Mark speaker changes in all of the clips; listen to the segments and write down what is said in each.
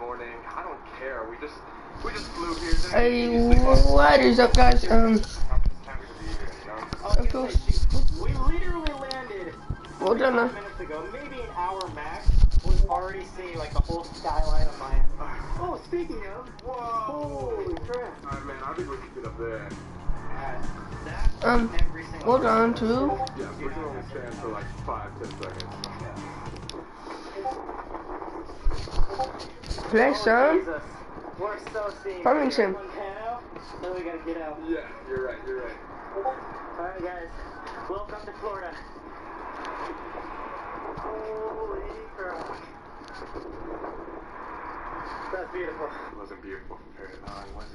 Speaker 1: morning. I don't care. We just flew here.
Speaker 2: Hey, what is up, guys?
Speaker 1: I'm just happy to be here, you know?
Speaker 2: Of course.
Speaker 3: We literally landed
Speaker 2: Well done,
Speaker 3: 45 minutes ago, maybe an hour max. We've already seen like the whole skyline of Miami. Oh, speaking of, whoa, holy crap!
Speaker 1: Alright, man, I think we should get up there.
Speaker 2: Hold on to.
Speaker 1: Yeah, we can only stand for like 5-10 seconds.
Speaker 2: Play some.
Speaker 3: Jesus. We're so seeing
Speaker 2: Farmington.
Speaker 3: Montana. So we gotta get out.
Speaker 1: Yeah, you're right.
Speaker 3: Alright, guys. Welcome to Florida. Holy crap. That's beautiful.
Speaker 1: It wasn't beautiful for very long, was it?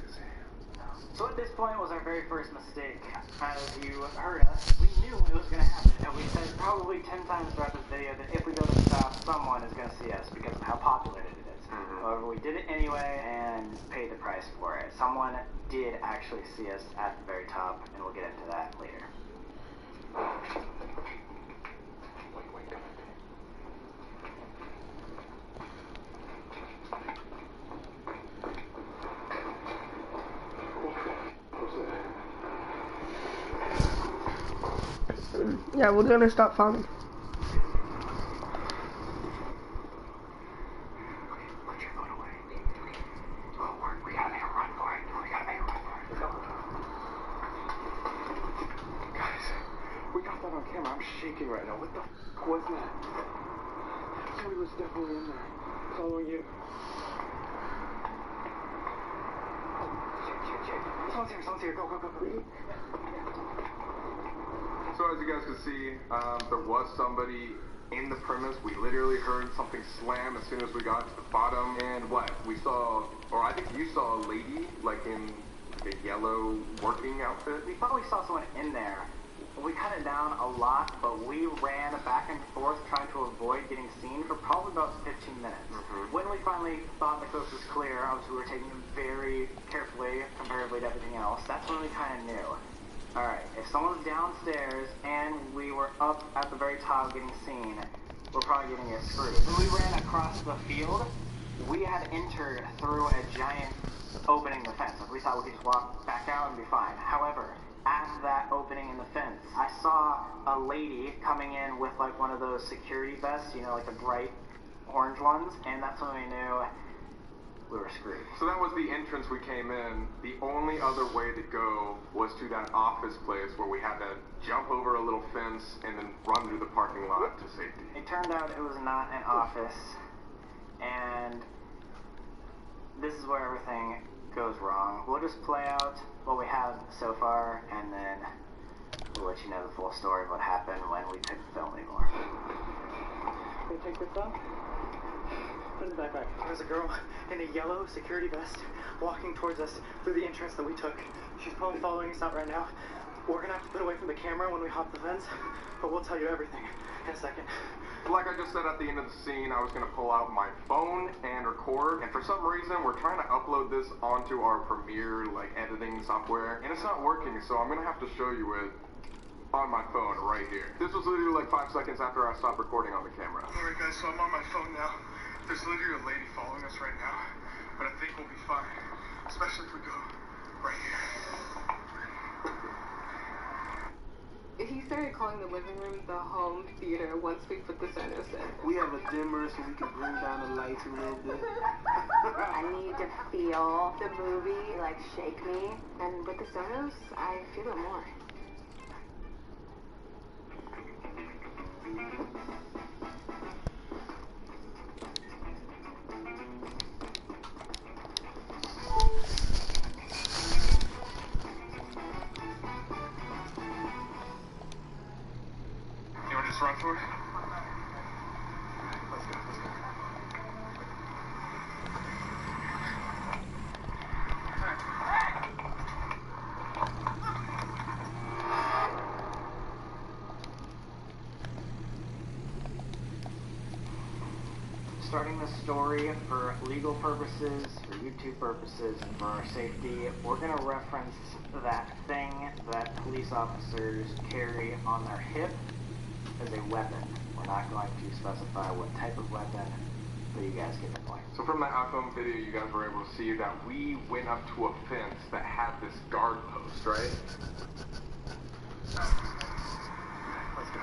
Speaker 3: So at this point was our very first mistake. As you heard us, we knew it was going to happen, and we said probably 10 times throughout this video that if we go to the top, someone is going to see us because of how populated it is. However, we did it anyway and paid the price for it. Someone did actually see us at the very top, and we'll get into that later.
Speaker 2: Yeah, we're gonna start farming.
Speaker 1: I'm shaking right now. What the f was that? Somebody was definitely in there. Following you. Oh, someone's here. Go. So as you guys can see, there was somebody in the premise. We literally heard something slam as soon as we got to the bottom. And what? We saw, or I think you saw a lady, like in a yellow working outfit.
Speaker 3: We thought we saw someone in there. We cut it down a lot, but we ran back and forth trying to avoid getting seen for probably about 15 minutes. When we finally thought the coast was clear, obviously we were taking it very carefully comparatively to everything else. That's when we kind of knew. Alright, if someone's downstairs and we were up at the very top getting seen, we're probably getting it screwed. When we ran across the field, we had entered through a giant opening in the fence. We thought we could just walk back out and be fine. However, at that opening in the fence, I saw a lady coming in with like one of those security vests, you know, like the bright orange ones, and that's when we knew we were screwed.
Speaker 1: So that was the entrance we came in. The only other way to go was to that office place where we had to jump over a little fence and then run through the parking lot to safety.
Speaker 3: It turned out it was not an office, and this is where everything goes wrong. We'll just play out what we have so far, and then we'll let you know the full story of what happened when we couldn't film anymore. Can you take this off? Put it in the backpack. There's a girl in a yellow security vest walking towards us through the entrance that we took. She's probably following us out right now. We're gonna have to put away from the camera when we hop the fence, but we'll tell you everything in a second.
Speaker 1: Like I just said at the end of the scene, I was going to pull out my phone and record, and for some reason we're trying to upload this onto our Premiere like editing software, and it's not working, so I'm going to have to show you it on my phone right here. This was literally like 5 seconds after I stopped recording on the camera. Alright guys, so I'm on my phone now. There's literally a lady following us right now, but I think we'll be fine, especially if we go right here.
Speaker 4: He started calling the living room the home theater once we put the Sonos in.
Speaker 5: We have a dimmer so we can bring down the lights a little bit.
Speaker 4: I need to feel the movie, like, shake me. And with the Sonos, I feel it more.
Speaker 1: Run for it. Let's go.
Speaker 3: Starting the story for legal purposes, for YouTube purposes, and for our safety, we're going to reference that thing that police officers carry on their hip as a weapon. We're not going to specify what type of weapon but you guys get the point.
Speaker 1: So from that iPhone video, you guys were able to see that we went up to a fence that had this guard post, right?
Speaker 3: Let's go.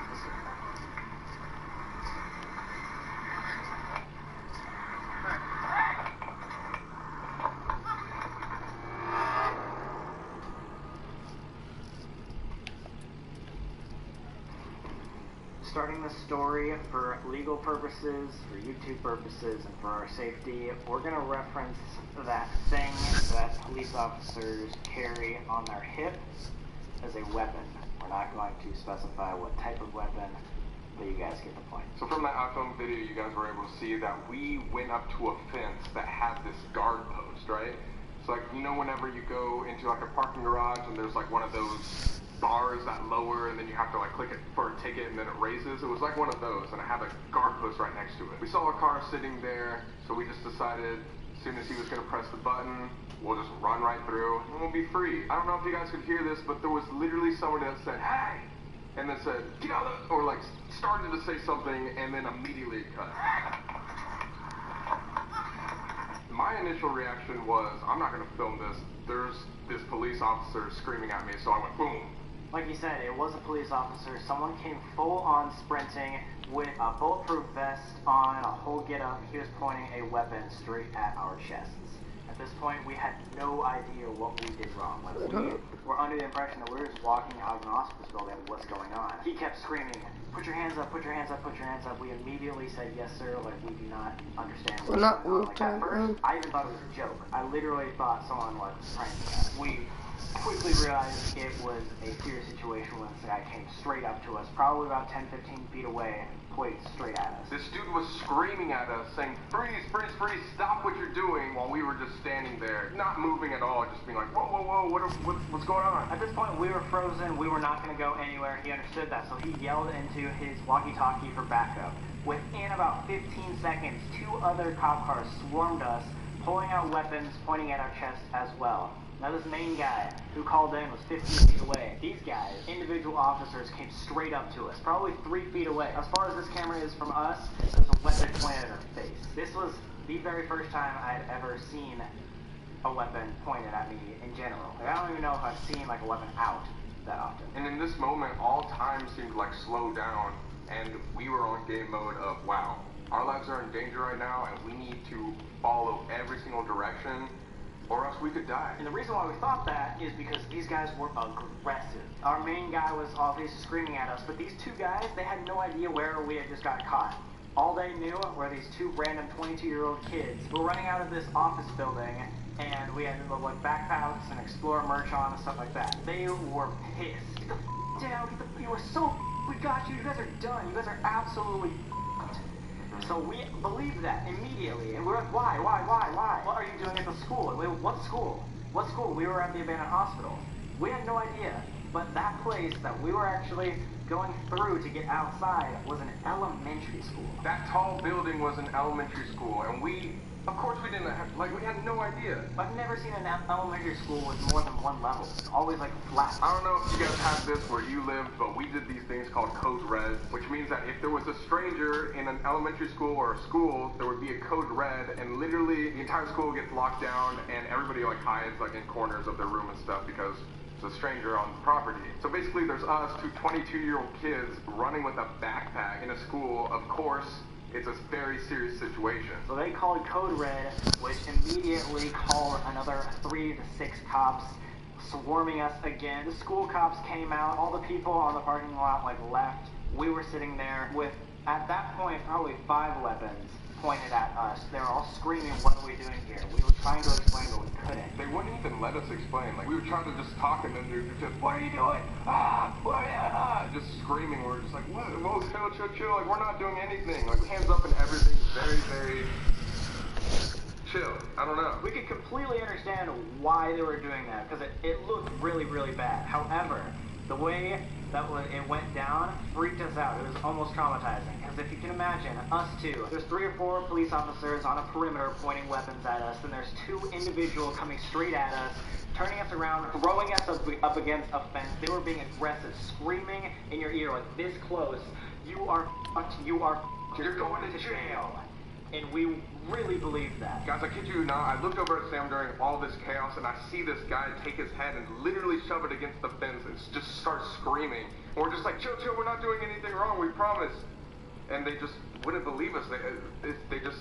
Speaker 3: Starting the story for legal purposes, for YouTube purposes, and for our safety, we're going to reference that thing that police officers carry on their hip as a weapon. We're not going to specify what type of weapon, but you guys get the point.
Speaker 1: So from that iPhone video, you guys were able to see that we went up to a fence that had this guard post, right? So like, you know, whenever you go into like a parking garage and there's like one of those bars that lower and then you have to like click it for a ticket and then it raises. It was like one of those and it had a guard post right next to it. We saw a car sitting there, so we just decided as soon as he was going to press the button, we'll just run right through and we'll be free. I don't know if you guys could hear this, but there was literally someone that said, "Hey!" and then said, "Get out of," or like started to say something and then immediately cut. My initial reaction was, I'm not going to film this. There's this police officer screaming at me, so I went boom.
Speaker 3: Like you said, it was a police officer. Someone came full on sprinting with a bulletproof vest on, a whole get up. He was pointing a weapon straight at our chests. At this point, we had no idea what we did wrong. Like, we were under the impression that we were just walking out of an hospital building. What's going on? He kept screaming, "Put your hands up, put your hands up, put your hands up." We immediately said, "Yes, sir," like we do not understand what's going on. Like, at first, I even thought it was a joke. I literally thought someone was pranking us. We quickly realized it was a serious situation when this guy came straight up to us, probably about 10-15 feet away, and pointed straight at us.
Speaker 1: This dude was screaming at us, saying, "Freeze, freeze, freeze, stop what you're doing," while we were just standing there, not moving at all, just being like, "Whoa, whoa, whoa, what's going on?"
Speaker 3: At this point, we were frozen. We were not going to go anywhere. He understood that, so he yelled into his walkie-talkie for backup. Within about 15 seconds, 2 other cop cars swarmed us, pulling out weapons, pointing at our chests as well. Now this main guy who called in was 15 feet away. These guys, individual officers, came straight up to us, probably 3 feet away. As far as this camera is from us, there's a weapon pointed at our face. This was the very first time I'd ever seen a weapon pointed at me in general. Like, I don't even know if I've seen like a weapon out that often.
Speaker 1: And in this moment, all time seemed like slow down, and we were on game mode of, wow, our lives are in danger right now, and we need to follow every single direction, or else we could die.
Speaker 3: And the reason why we thought that is because these guys were aggressive. Our main guy was obviously screaming at us, but these 2 guys, they had no idea where we had just got caught. All they knew were these 2 random 22-year-old kids who were running out of this office building, and we had like backpacks and Explorer merch on and stuff like that. They were pissed. Get the down, you were so we got you, you guys are done, you guys are absolutely So we believed that immediately, and we were like, why? What are you doing at the school? What school? What school? We were at the abandoned hospital. We had no idea, but that place that we were actually going through to get outside was an elementary school.
Speaker 1: That tall building was an elementary school, and we, of course we didn't have, like, we had no idea.
Speaker 3: I've never seen an elementary school with more than 1 level. It's always like flat.
Speaker 1: I don't know if you guys have this where you lived, but we did these things called code red, which means that if there was a stranger in an elementary school or a school, there would be a code red, and literally the entire school gets locked down, and everybody like hides like in corners of their room and stuff because it's a stranger on the property. So basically there's us, 2 22-year-old kids running with a backpack in a school. Of course, it's a very serious situation.
Speaker 3: So they called Code Red, which immediately called another 3 to 6 cops, swarming us again. The school cops came out, all the people on the parking lot like left. We were sitting there with, at that point, probably 5 weapons pointed at us. They were all screaming, "What are we doing here?" We were trying to explain, but we couldn't.
Speaker 1: They wouldn't even let us explain. Like, we were trying to just talk, and then they're just, "What are you doing? Just screaming. We're just like, "What? Whoa, chill. Like, we're not doing anything. Like, hands up and everything. Very, very chill." I don't know.
Speaker 3: We could completely understand why they were doing that, because it looked really, really bad. However, the way that it went down freaked us out. It was almost traumatizing, because if you can imagine, us 2, there's 3 or 4 police officers on a perimeter pointing weapons at us, and there's 2 individuals coming straight at us, turning us around, throwing us up against a fence. They were being aggressive, screaming in your ear like this close, "You are fucked, you are fucked, you're going to jail." And we really believed that.
Speaker 1: Guys, I kid you not, I looked over at Sam during all this chaos and I see this guy take his head and literally shove it against the fence and just start screaming. And we're just like, chill, we're not doing anything wrong, we promise. And they just wouldn't believe us. They just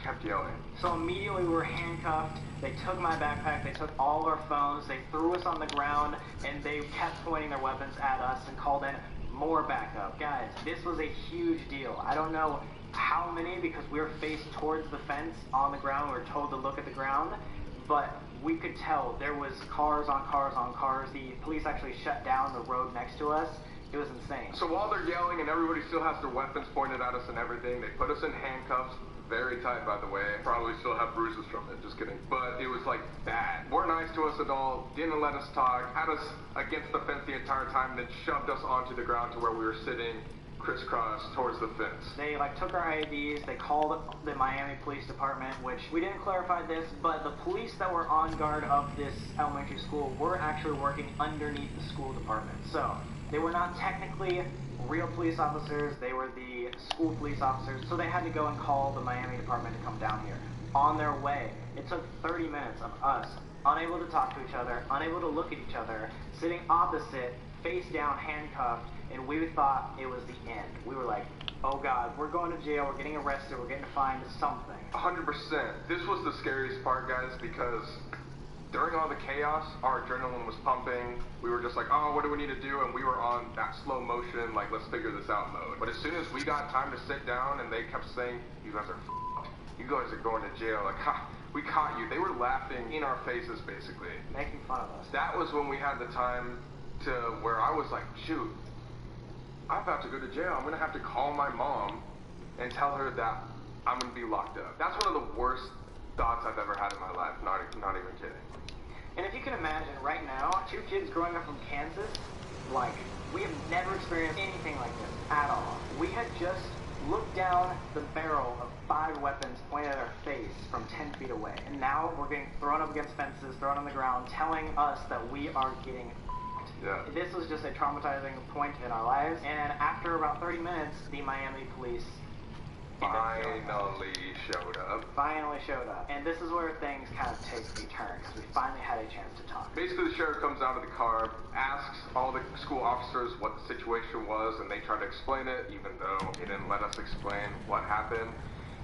Speaker 1: kept yelling.
Speaker 3: So immediately we were handcuffed. They took my backpack, they took all of our phones, they threw us on the ground, and they kept pointing their weapons at us and called in more backup. Guys, this was a huge deal. I don't know how many, because we were faced towards the fence on the ground. We were told to look at the ground, but we could tell there was cars on cars on cars. The police actually shut down the road next to us. It was insane.
Speaker 1: So while they're yelling and everybody still has their weapons pointed at us and everything, they put us in handcuffs, very tight by the way. Probably still have bruises from it, just kidding. But it was like bad. Weren't nice to us at all, didn't let us talk, had us against the fence the entire time, then shoved us onto the ground to where we were sitting crisscross towards the fence.
Speaker 3: They took our IDs, they called the Miami Police Department, which we didn't clarify this, but the police that were on guard of this elementary school were actually working underneath the school department. So they were not technically real police officers, they were the school police officers, so they had to go and call the Miami department to come down here. On their way, it took 30 minutes of us unable to talk to each other, unable to look at each other, sitting opposite, face down, handcuffed, and we thought it was the end. We were like, oh God, we're going to jail, we're getting arrested, we're getting fined something.
Speaker 1: 100%. This was the scariest part, guys, because during all the chaos, our adrenaline was pumping. We were just like, oh, what do we need to do? And we were on that slow motion, like, let's figure this out mode. But as soon as we got time to sit down and they kept saying, you guys are f***ed. You guys are going to jail. Like, ha, we caught you. They were laughing in our faces, basically.
Speaker 3: Making fun of us.
Speaker 1: That was when we had the time to where I was like, shoot, I'm about to go to jail. I'm going to have to call my mom and tell her that I'm going to be locked up. That's one of the worst thoughts I've ever had in my life. Not even kidding.
Speaker 3: And if you can imagine, right now, two kids growing up from Kansas, like, we have never experienced anything like this at all. We had just looked down the barrel of 5 weapons pointed at our face from 10 feet away. And now we're getting thrown up against fences, thrown on the ground, telling us that we are getting f***ed.
Speaker 1: Yeah.
Speaker 3: This was just a traumatizing point in our lives. And after about 30 minutes, the Miami police finally showed up. And this is where things kind of take a turn, because we finally had a chance to talk.
Speaker 1: Basically, the sheriff comes out of the car, asks all the school officers what the situation was, and they try to explain it, even though he didn't let us explain what happened.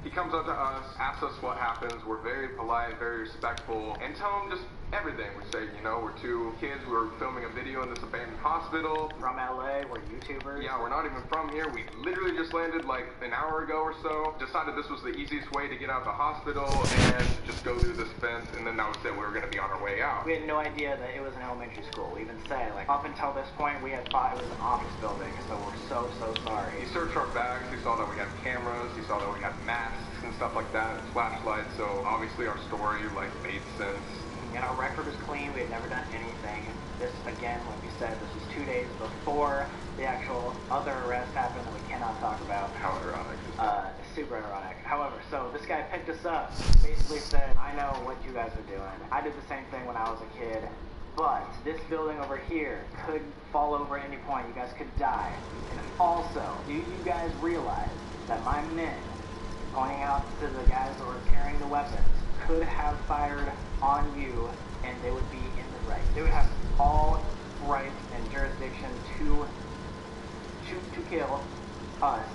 Speaker 1: He comes up to us, asks us what happens. We're very polite, very respectful, and tell him just everything. We say, you know, we're 2 kids, we were filming a video in this abandoned hospital.
Speaker 3: From LA, we're YouTubers.
Speaker 1: Yeah, we're not even from here. We literally just landed like an hour ago or so. Decided this was the easiest way to get out of the hospital and just go through this fence, and then that was it. We were going to be on our way out.
Speaker 3: We had no idea that it was an elementary school. We even said, like, up until this point, we had thought it was an office building, so we're so sorry.
Speaker 1: He searched our bags, he saw that we had cameras, he saw that we had masks and stuff like that, and flashlights, so obviously our story, like, made sense.
Speaker 3: And our record was clean, we had never done anything. This, again, like we said, this was 2 days before the actual other arrest happened that we cannot talk about.
Speaker 1: How ironic.
Speaker 3: Super ironic. However, so this guy picked us up, basically said, I know what you guys are doing. I did the same thing when I was a kid, but this building over here could fall over at any point. You guys could die. And also, do you guys realize that my men, pointing out to the guys that were carrying the weapons, could have fired on you and they would be in the right. They would have all rights and jurisdiction to shoot to kill us,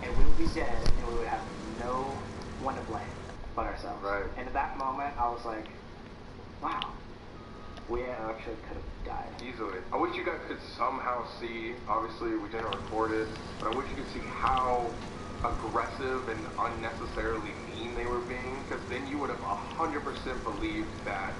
Speaker 3: and we would be dead, and we would have no one to blame but ourselves.
Speaker 1: Right.
Speaker 3: And at that moment, I was like, wow, we actually could have died.
Speaker 1: Easily. I wish you guys could somehow see, obviously we didn't record it, but I wish you could see how aggressive and unnecessarily mean they were being, because then you would have 100% believed that,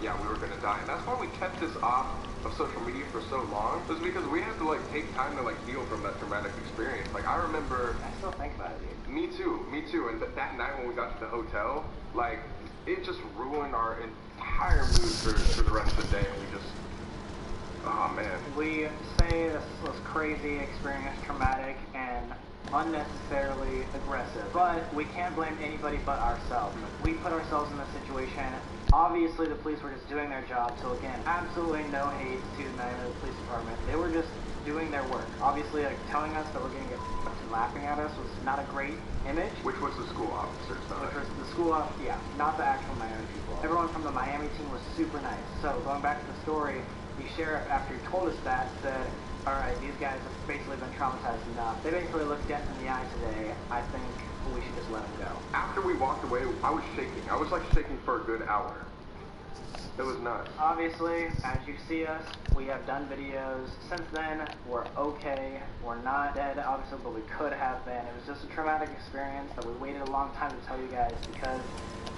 Speaker 1: yeah, we were going to die. And that's why we kept this off of social media for so long, was because we had to, like, take time to, like, heal from that traumatic experience. Like, I remember...
Speaker 3: I still think about it, dude.
Speaker 1: Me too. And that night when we got to the hotel, like, it just ruined our entire mood for the rest of the day, and we just... Oh, man.
Speaker 3: We say this was crazy, experience traumatic, and unnecessarily aggressive, but we can't blame anybody but ourselves. We put ourselves in this situation. Obviously, the police were just doing their job, so again, absolutely no hate to the Miami Police Department. They were just doing their work. Obviously, like, telling us that we're going to get laughing at us was not a great image.
Speaker 1: Which was the school officer side.
Speaker 3: Which was the school of, yeah, not the actual Miami people. Everyone from the Miami team was super nice. So going back to the story, the sheriff, after he told us that, said, all right, these guys have basically been traumatized enough. They basically looked death in the eye today. I think we should just let them go.
Speaker 1: After we walked away, I was shaking. I was like shaking for a good hour. It was nuts.
Speaker 3: Obviously, as you see us, we have done videos. Since then, we're okay. We're not dead, obviously, but we could have been. It was just a traumatic experience that we waited a long time to tell you guys because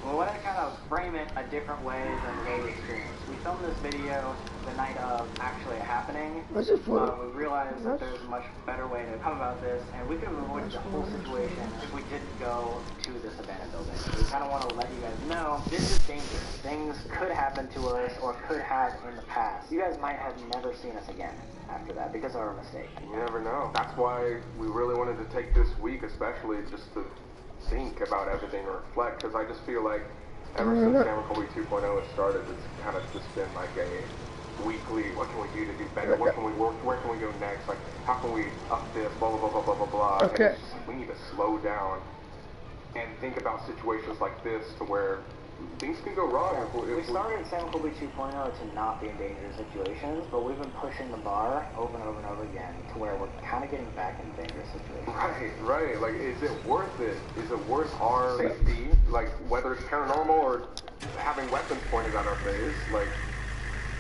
Speaker 3: we wanted to kind of frame it a different way than the way we experienced. We filmed this video the night of actually happening.
Speaker 2: What's it for?
Speaker 3: We realized that there's a much better way to come about this, and we could have avoided the whole situation if we didn't go to this abandoned building. We kind of want to let you guys know this is dangerous. Things could happen to us or could have in the past. You guys might have never seen us again after that because of our mistake.
Speaker 1: You never know. That's why we really wanted to take this week, especially just to think about everything and reflect, because I just feel like ever since Sam Colby 2.0 has started, it's kind of just been like a weekly, what can we do to do better? What can we work? Where can we go next? Like, how can we up this? Blah blah blah blah blah blah blah.
Speaker 2: Okay.
Speaker 1: And we need to slow down and think about situations like this to where things can go wrong.
Speaker 3: We started Sam Colby 2.0 to not be in dangerous situations, but we've been pushing the bar over and over and over again to where we're kind of getting back in dangerous situations.
Speaker 1: Right. Like, is it worth it? Is it worth our safety? Like, whether it's paranormal or having weapons pointed at our face? Like,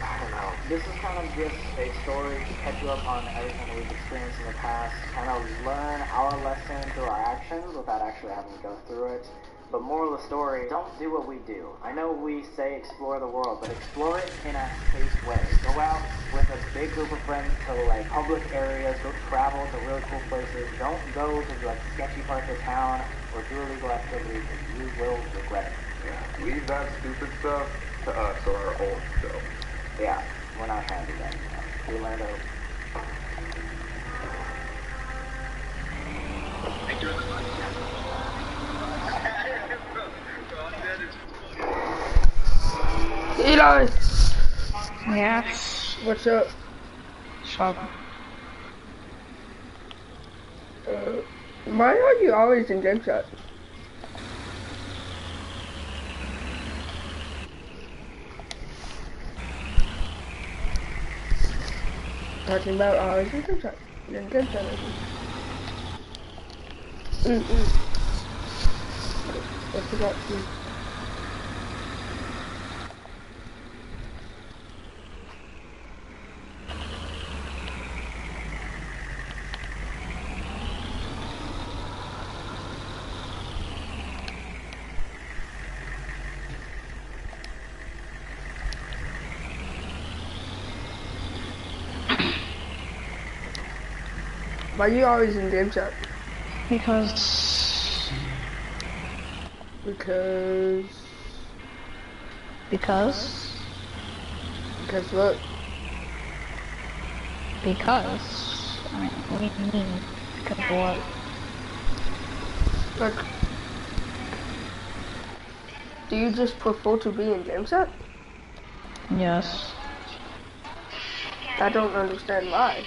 Speaker 1: I don't know.
Speaker 3: This is kind of just a story to catch you up on everything we've experienced in the past, kind of learn our lesson through our actions without actually having to go through it. But moral of the story, don't do what we do. I know we say explore the world, but explore it in a safe way. Go out with a big group of friends to like public areas, go travel to really cool places. Don't go to like sketchy parts of town or do illegal activities because you will regret it.
Speaker 1: Yeah, leave that stupid stuff to us or our own self.
Speaker 3: Yeah, we're not trying to do that. We learned to...
Speaker 2: Eli!
Speaker 6: Yeah.
Speaker 2: What's up?
Speaker 6: So,
Speaker 2: Why are you always in game chat? Talking about always in game chat. In game chat. I forgot to. Why are you always in game chat?
Speaker 6: because
Speaker 2: what?
Speaker 6: Because I mean, what do you mean? Because what?
Speaker 2: Like, do you just prefer to be in game chat?
Speaker 6: Yes.
Speaker 2: I don't understand why.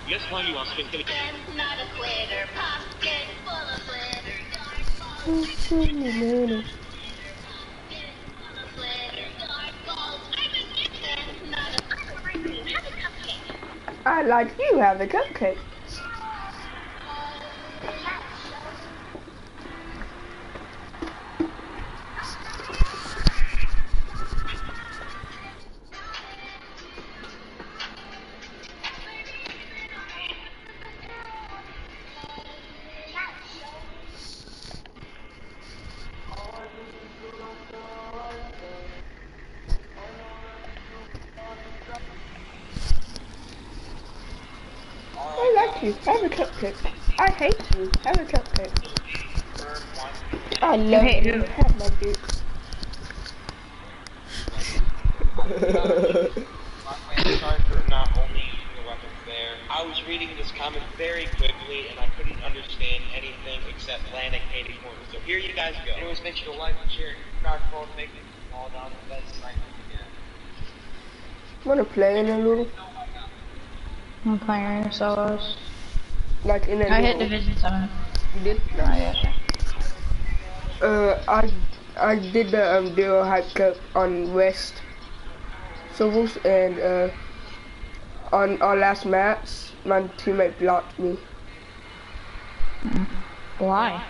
Speaker 7: Yes, why you are sprinkling?
Speaker 8: Not a quitter, pocket full of glitter, dark balls.
Speaker 2: I like you have a cupcake. I like you. Have a cupcake. I hate you. Have a cupcake. I love
Speaker 6: hate
Speaker 2: you.
Speaker 6: who?
Speaker 2: Have my dick.
Speaker 7: My charger not only using the weapons there. I was reading this comic very quickly and I couldn't understand anything except Atlantic hating Horton. So here you guys go. It was mentioned to like and share, subscribe, follow, make it all down the best site again.
Speaker 2: Wanna play in a little?
Speaker 6: I'm playing solos.
Speaker 2: Like in a
Speaker 6: I hit
Speaker 2: little.
Speaker 6: Division 7.
Speaker 2: You did?
Speaker 6: Oh, yeah.
Speaker 2: I did the duo hype cup on West Civils, and on our last match, my teammate blocked me.
Speaker 6: Why?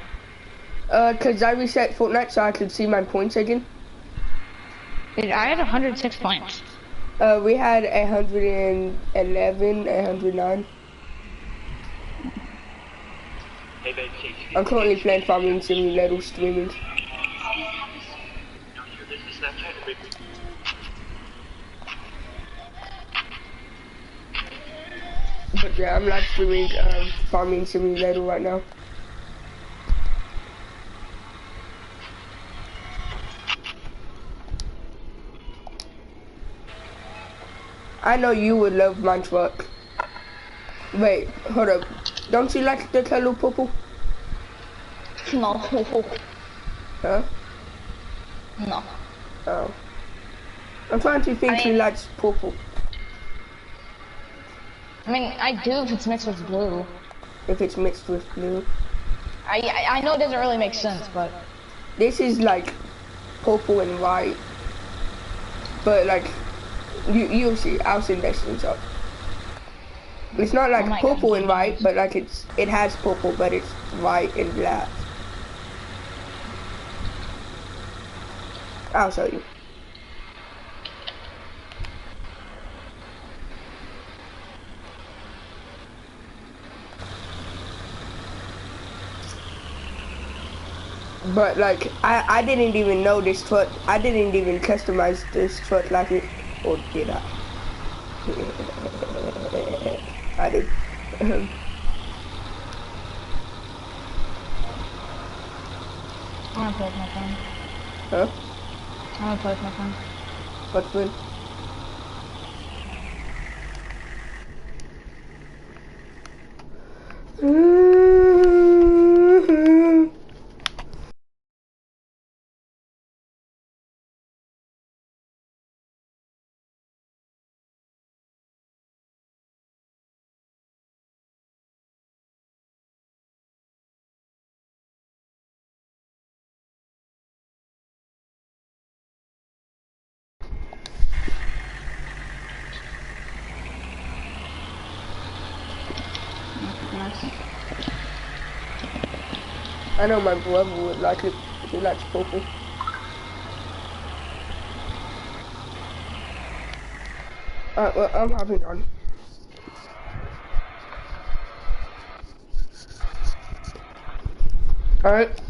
Speaker 2: Cause I reset Fortnite so I could see my points again.
Speaker 6: Dude, I had 106 points.
Speaker 2: We had 111, 109.
Speaker 7: Hey, babe, Chase,
Speaker 2: I'm currently playing Farming Simulator streaming.
Speaker 7: this is Snapchat, baby.
Speaker 2: But yeah, I'm live streaming Farming Simulator right now. I know you would love my truck. Wait, hold up. Don't you like the color purple?
Speaker 6: No.
Speaker 2: Huh?
Speaker 6: No.
Speaker 2: Oh. I'm trying to think who likes purple.
Speaker 6: I mean, I do if it's mixed with blue.
Speaker 2: If it's mixed with blue.
Speaker 6: I know it doesn't really make sense, but...
Speaker 2: This is like purple and white. But like, you'll see, I'll send that up. It's not like purple and white, but like it has purple, but it's white and black. I'll show you. But like, I didn't even know this truck. I didn't even customize this truck like it. Or did I? I did.
Speaker 6: I wanna play with my phone.
Speaker 2: Huh?
Speaker 6: I wanna play with my phone.
Speaker 2: What's good? I know my brother would like it. He likes purple. Alright, well, I'm hopping on. Alright.